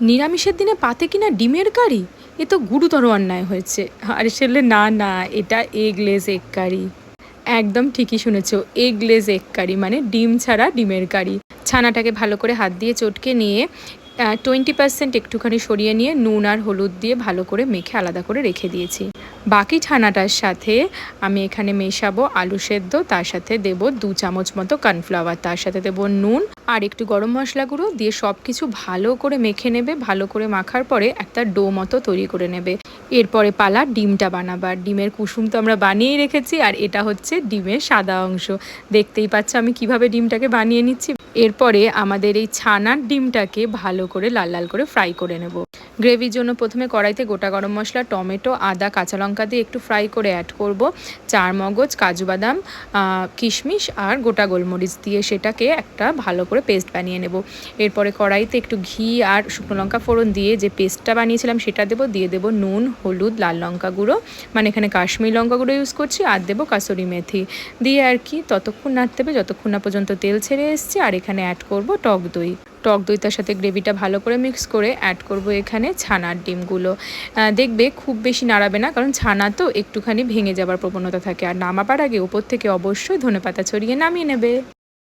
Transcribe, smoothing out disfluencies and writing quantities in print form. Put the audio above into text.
নিরামিষের দিনে পাতে কিনা ডিমের কারি, এ তো গুরুতর অন্যায় হয়েছে। আর আসলে না না, এটা এগলেস এগ কারি। একদম ঠিকই শুনেছো, এগলেস এগ কারি মানে ডিম ছাড়া ডিমের কারি। ছানাটাকে ভালো করে হাত দিয়ে চটকে নিয়ে 20% একটুখানি সরিয়ে নিয়ে নুন আর হলুদ দিয়ে ভালো করে মেখে আলাদা করে রেখে দিয়েছি। বাকি ছানাটার সাথে আমি এখানে মেশাবো আলু সেদ্ধ, তার সাথে দেব 2 চামচ মতো কর্নফ্লাওয়ার, তার সাথে দেব নুন আর একটু গরম মশলা গুঁড়ো দিয়ে সব কিছু ভালো করে মেখে নেবে। ভালো করে মাখার পরে একটা ডো মতো তৈরি করে নেবে। এরপরে পালা ডিমটা বানাবার। ডিমের কুসুম তো আমরা বানিয়েই রেখেছি, আর এটা হচ্ছে ডিমের সাদা অংশ। দেখতেই পাচ্ছ আমি কিভাবে ডিমটাকে বানিয়ে নিচ্ছি। এরপরে আমাদের এই ছানার ডিমটাকে ভালো করে লাল লাল করে ফ্রাই করে নেব। গ্রেভির জন্য প্রথমে কড়াইতে গোটা গরম মশলা, টমেটো, আদা, কাঁচা লঙ্কা দিয়ে একটু ফ্রাই করে অ্যাড করব চার মগজ, কাজু বাদাম, কিশমিশ আর গোটা গোলমরিচ দিয়ে সেটাকে একটা ভালো করে পেস্ট বানিয়ে নেব। এরপরে কড়াইতে একটু ঘি আর শুকনো লঙ্কা ফোড়ন দিয়ে যে পেস্টটা বানিয়েছিলাম সেটা দিয়ে দেবো নুন, হলুদ, লাল লঙ্কা গুঁড়ো, মানে এখানে কাশ্মীরি লঙ্কা গুঁড়ো ইউজ করছি, আর দেবো কাসুরি মেথি দিয়ে আর কি ততক্ষণ নাড়তে হবে যতক্ষণ না পর্যন্ত তেল ছেড়ে এসছে। আর এখানে অ্যাড করব টক দই। টক দইটার সাথে গ্রেভিটা ভালো করে মিক্স করে অ্যাড করব এখানে ছানার ডিমগুলো। দেখবে খুব বেশি নাড়াবে না, কারণ ছানা তো একটুখানি ভেঙে যাবার প্রবণতা থাকে। আর নামাবার আগে ওপর থেকে অবশ্যই ধনেপাতা ছড়িয়ে নামিয়ে নেবে।